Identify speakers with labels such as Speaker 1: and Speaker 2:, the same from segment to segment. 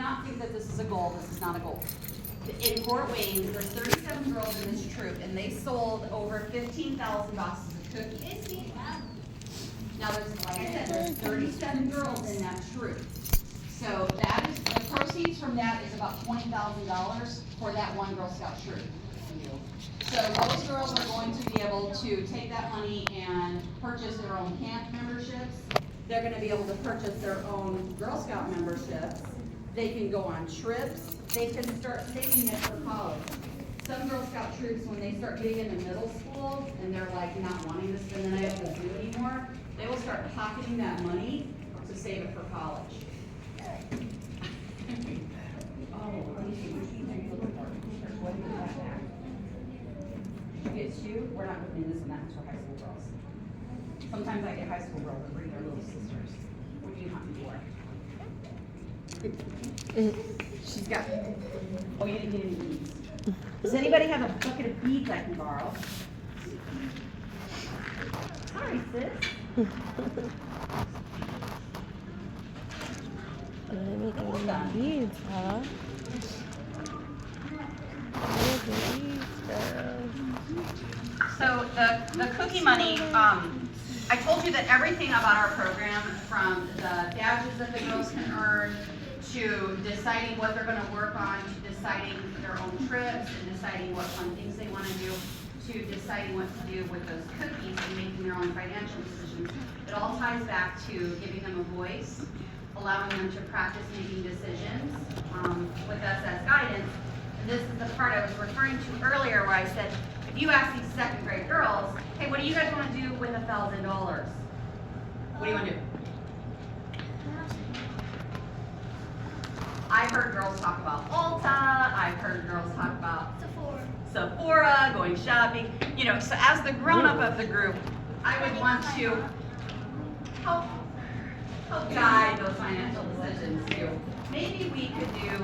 Speaker 1: not think that this is a goal. This is not a goal. In Fort Wayne, there's 37 girls in this troop, and they sold over 15,000 boxes of cookies. Now, there's, like I said, there's 37 girls in that troop. So that is, the proceeds from that is about $20,000 for that one Girl Scout troop. So those girls are going to be able to take that money and purchase their own camp memberships. They're gonna be able to purchase their own Girl Scout memberships. They can go on trips. They can start saving it for college. Some Girl Scout troops, when they start getting into middle school and they're like not wanting to spend the night at the zoo anymore, they will start pocketing that money to save it for college. Oh, let me see, which one are you looking for? There's one in that back. Did you get two? We're not looking at this one, that's for high school girls. Sometimes I get high school girls that bring their little sisters. What do you hunt for? She's got, oh, you didn't get any beads. Does anybody have a bucket of beads I can borrow? Sorry, sis.
Speaker 2: Well done.
Speaker 3: Beads, huh?
Speaker 1: So the cookie money, I told you that everything about our program, from the badges that the girls can earn, to deciding what they're gonna work on, to deciding their own trips, and deciding what fun things they wanna do, to deciding what to do with those cookies and making their own financial decisions. It all ties back to giving them a voice, allowing them to practice making decisions with us as guidance. And this is the part I was referring to earlier where I said, if you ask these second grade girls, hey, what do you guys want to do with $1,000? What do you want to do? I've heard girls talk about Ulta, I've heard girls talk about Sephora, going shopping. You know, so as the grown-up of the group, I would want to help guide those financial decisions too. Maybe we could do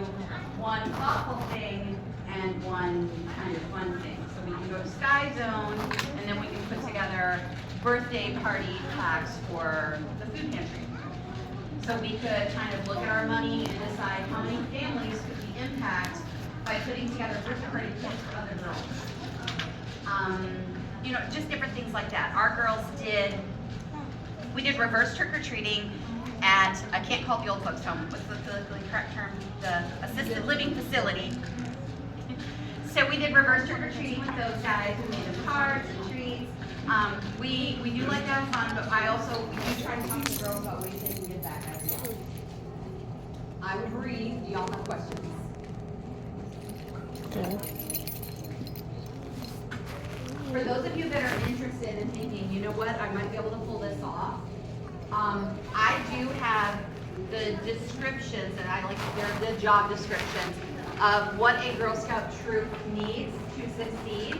Speaker 1: one thoughtful thing and one kind of fun thing. So we can go to Sky Zone, and then we can put together birthday party packs for the food pantry. So we could kind of look at our money and decide how many families could we impact by putting together birthday party packs for other girls. You know, just different things like that. Our girls we did reverse trick-or-treating at, I can't call it the old folks home, what's the politically correct term? The assisted living facility. So we did reverse trick-or-treating with those guys. We made them cards and treats. We do like to have fun, but we do try to talk to girls about ways they can get back as well. I would read, do y'all have questions?
Speaker 3: Okay.
Speaker 1: For those of you that are interested in thinking, you know what, I might be able to pull this off, I do have the descriptions, and they're the job descriptions of what a Girl Scout troop needs to succeed.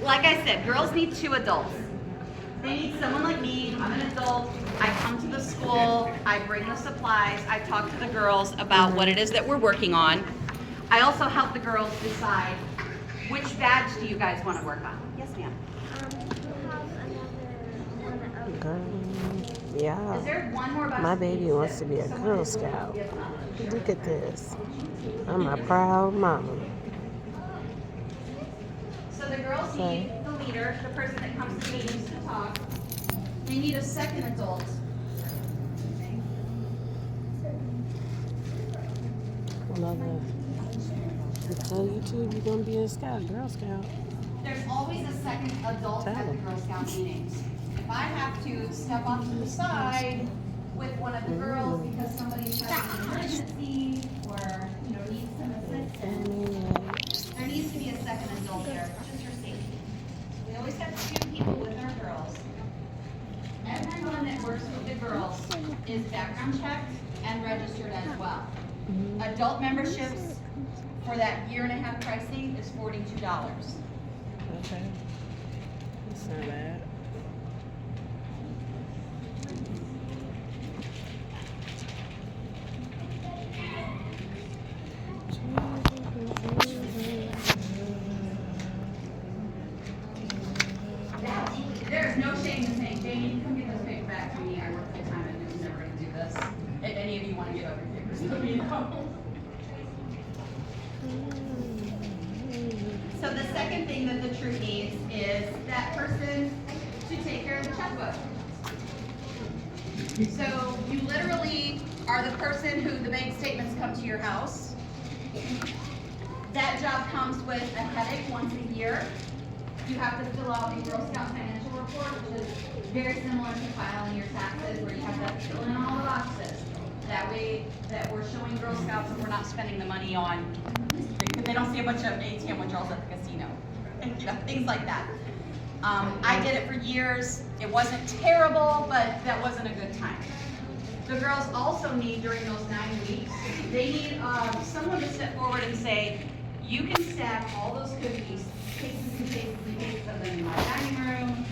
Speaker 1: Like I said, girls need two adults. They need someone like me. I'm an adult. I come to the school. I bring the supplies. I talk to the girls about what it is that we're working on. I also help the girls decide which badge do you guys want to work on. Yes, ma'am.
Speaker 3: Yeah.
Speaker 1: Is there one more badge?
Speaker 3: My baby wants to be a Girl Scout. Look at this. I'm a proud mama.
Speaker 1: So the girls need the leader, the person that comes to meetings to talk. They need a second adult.
Speaker 3: Mother, I tell you too, you're gonna be a Scout, Girl Scout.
Speaker 1: There's always a second adult at the Girl Scout meetings. If I have to step off to the side with one of the girls because somebody's having an emergency or needs some assistance, there needs to be a second adult there, just for safety. We always have 2 people with our girls. Everyone that works with the girls is background checked and registered as well. Adult memberships for that year-and-a-half pricing is $42.
Speaker 3: Okay. That's not bad.
Speaker 1: There's no shame in saying thank you can come get those papers back from me. I work full time and I'm never gonna do this. If any of you wanna give up your papers, let me know. So the second thing that the troop needs is that person to take care of the checkbook. So you literally are the person who the bank statements come to your house. That job comes with a headache once a year. You have to fill out a Girl Scout financial report, which is very similar to filing your taxes, where you have to fill in all the boxes. That way that we're showing Girl Scouts that we're not spending the money on, because they don't see a bunch of ATM withdrawals at the casino. You know, things like that. I did it for years. It wasn't terrible, but that wasn't a good time. The girls also need, during those 9 weeks, they need someone to step forward and say, you can stack all those cookies, cases and cases and cases of them in my dining room,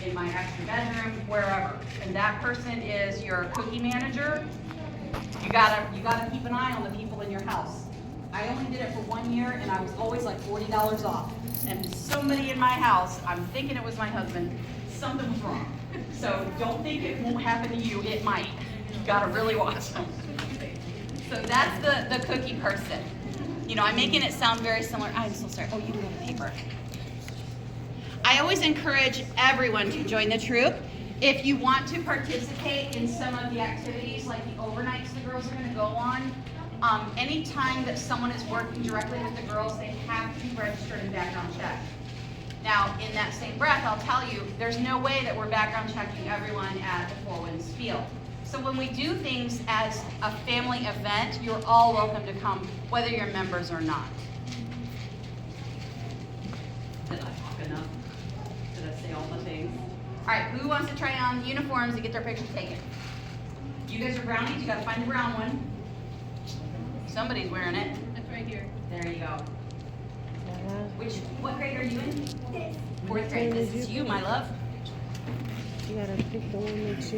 Speaker 1: in my extra bedroom, wherever. And that person is your cookie manager. You gotta keep an eye on the people in your house. I only did it for 1 year and I was always like $40 off. And somebody in my house, I'm thinking it was my husband, something was wrong. So don't think it won't happen to you, it might. You gotta really watch them. So that's the cookie person. You know, I'm making it sound very similar. I'm so sorry. Oh, you do have a paper. I always encourage everyone to join the troop. If you want to participate in some of the activities, like the overnights the girls are gonna go on, anytime that someone is working directly with the girls, they have to be registered and background checked. Now, in that same breath, I'll tell you, there's no way that we're background checking everyone at the Four Winds Field. So when we do things as a family event, you're all welcome to come, whether you're members or not. Did I talk enough? Did I say all the things? All right, who wants to try on uniforms and get their picture taken? You guys are brownies, you gotta find the brown one. Somebody's wearing it.
Speaker 2: It's right here.
Speaker 1: There you go. What grade are you in? Fourth grade. This is you, my love.
Speaker 3: You gotta pick the one that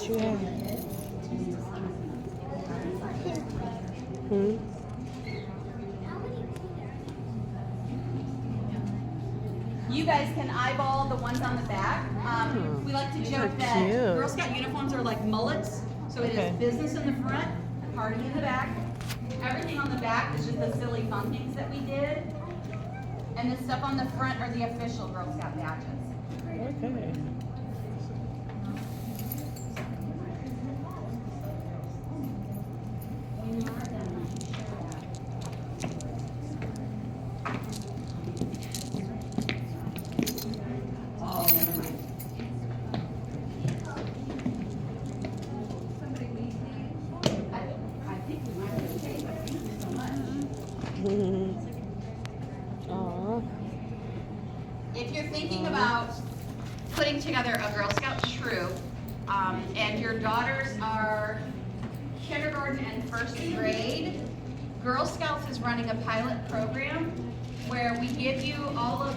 Speaker 3: you have. Hmm?
Speaker 1: You guys can eyeball the ones on the back. We like to joke that
Speaker 3: cute.
Speaker 1: Girl Scout uniforms are like mullets. So it is business in the front, party in the back. Everything on the back is just the silly fun things that we did. And the stuff on the front are the official Girl Scout badges.
Speaker 3: Okay.
Speaker 1: Oh, never mind. I think we might be okay, but thank you so much.
Speaker 3: Aw.
Speaker 1: If you're thinking about putting together a Girl Scout troop, and your daughters are kindergarten and first grade, Girl Scouts is running a pilot program where we give you all of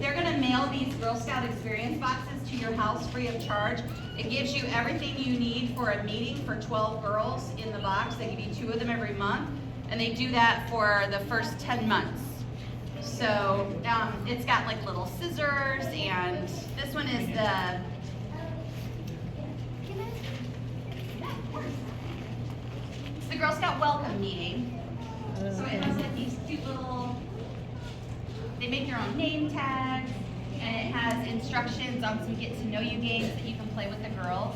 Speaker 1: they're gonna mail these Girl Scout experience boxes to your house free of charge. It gives you everything you need for a meeting for 12 girls in the box. They give you 2 of them every month, and they do that for the first 10 months. So it's got like little scissors, and this one is it's the Girl Scout welcome meeting. So it has like these cute little, they make their own name tags, and it has instructions on some get to know you games that you can play with the girls.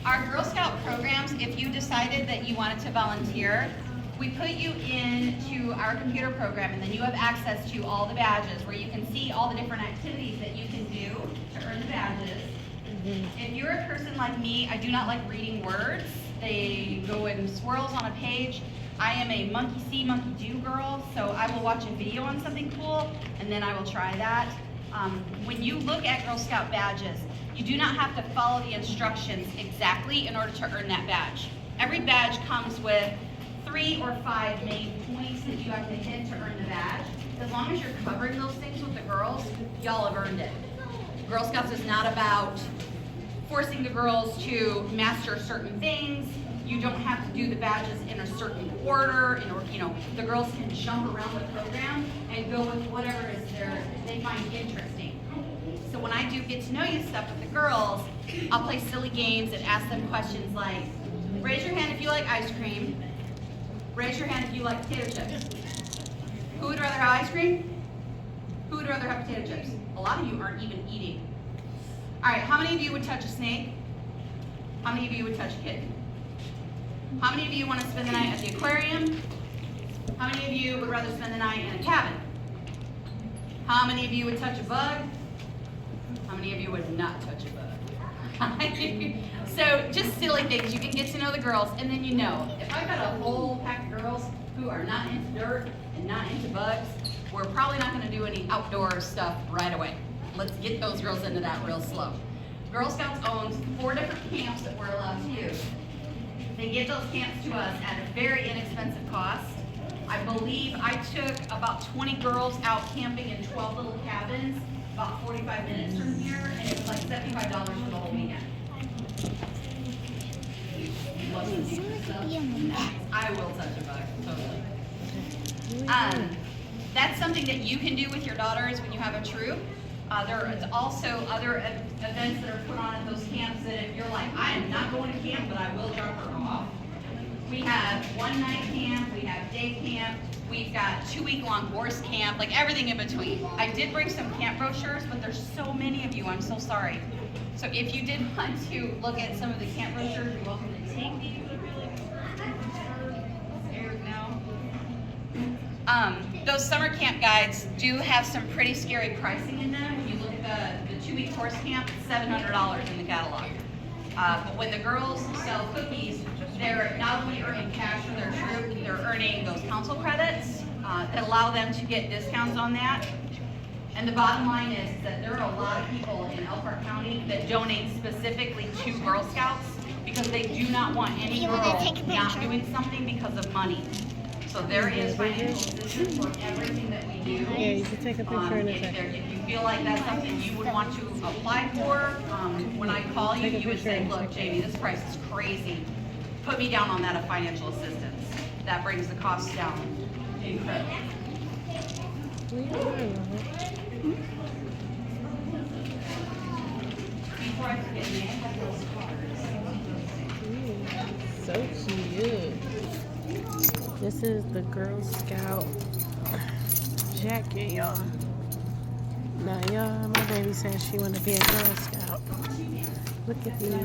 Speaker 1: Our Girl Scout programs, if you decided that you wanted to volunteer, we put you into our computer program, and then you have access to all the badges where you can see all the different activities that you can do to earn the badges. If you're a person like me, I do not like reading words. They go in swirls on a page. I am a monkey see, monkey do girl, so I will watch a video on something cool, and then I will try that. When you look at Girl Scout badges, you do not have to follow the instructions exactly in order to earn that badge. Every badge comes with 3 or 5 main points that you have to hit to earn the badge. As long as you're covering those things with the girls, y'all have earned it. Girl Scouts is not about forcing the girls to master certain things. You don't have to do the badges in a certain order, the girls can jump around the program and go with whatever they find interesting. So when I do get to know you stuff with the girls, I'll play silly games and ask them questions like, raise your hand if you like ice cream. Raise your hand if you like potato chips. Who would rather have ice cream? Who would rather have potato chips? A lot of you aren't even eating. All right, how many of you would touch a snake? How many of you would touch a kitten? How many of you want to spend the night at the aquarium? How many of you would rather spend the night in a cabin? How many of you would touch a bug? How many of you would not touch a bug? So just silly things. You can get to know the girls, and then if I've got a whole pack of girls who are not into dirt and not into bugs, we're probably not going to do any outdoor stuff right away. Let's get those girls into that real slow. Girl Scouts owns 4 different camps that we're allowed to use. They give those camps to us at a very inexpensive cost. I believe I took about 20 girls out camping in 12 little cabins, about 45 minutes from here, and it was like $75 for the whole weekend. I will touch a bug, totally. That's something that you can do with your daughters when you have a troop. There is also other events that are put on at those camps that if you're like, I am not going to camp, but I will drop her off. We have one-night camp, we have day camp, we've got 2-week-long horse camp, like everything in between. I did bring some camp brochures, but there's so many of you, I'm so sorry. So if you did want to look at some of the camp brochures, you're welcome to take these. Those summer camp guides do have some pretty scary pricing in them. When you look at the 2-week horse camp, it's $700 in the catalog. But when the girls sell cookies, they're not only earning cash for their troop, they're earning those council credits that allow them to get discounts on that. And the bottom line is that there are a lot of people in Elkhart County that donate specifically to Girl Scouts because they do not want any girl not doing something because of money. So there is financial assistance for everything that we do.
Speaker 3: Yeah, you can take a picture in a second.
Speaker 1: If you feel like that's something you would want to apply for, when I call you, you would say, look, Jamie, this price is crazy. Put me down on that of financial assistance. That brings the cost down incredibly. Before I forget, may I have those cards?
Speaker 3: So cute. This is the Girl Scout jacket, y'all. Now, y'all, my baby said she wanted to be a Girl Scout. Look at these. Look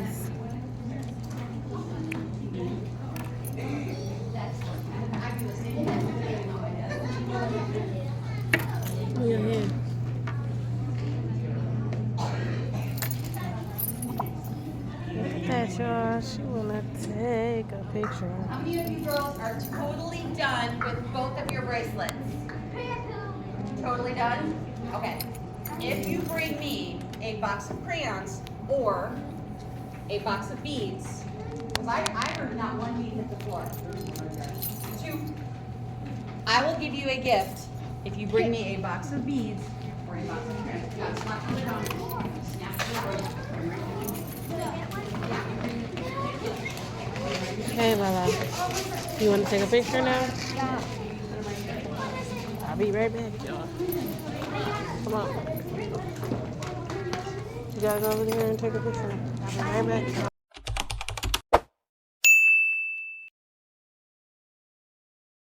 Speaker 3: at here. Look at that, y'all. She wanna take a picture.
Speaker 1: How many of you girls are totally done with both of your bracelets? Totally done? Okay. If you bring me a box of crayons or a box of beads, because I heard not one bead hit the floor. 2. I will give you a gift if you bring me a box of beads or a box of crayons. Got slap the lid on. Snap the lid.
Speaker 3: Hey, Lala. You want to take a picture now?
Speaker 1: Yeah.
Speaker 3: I'll be right back, y'all. Come on. You gotta go over there and take a picture. I'll be right back, y'all.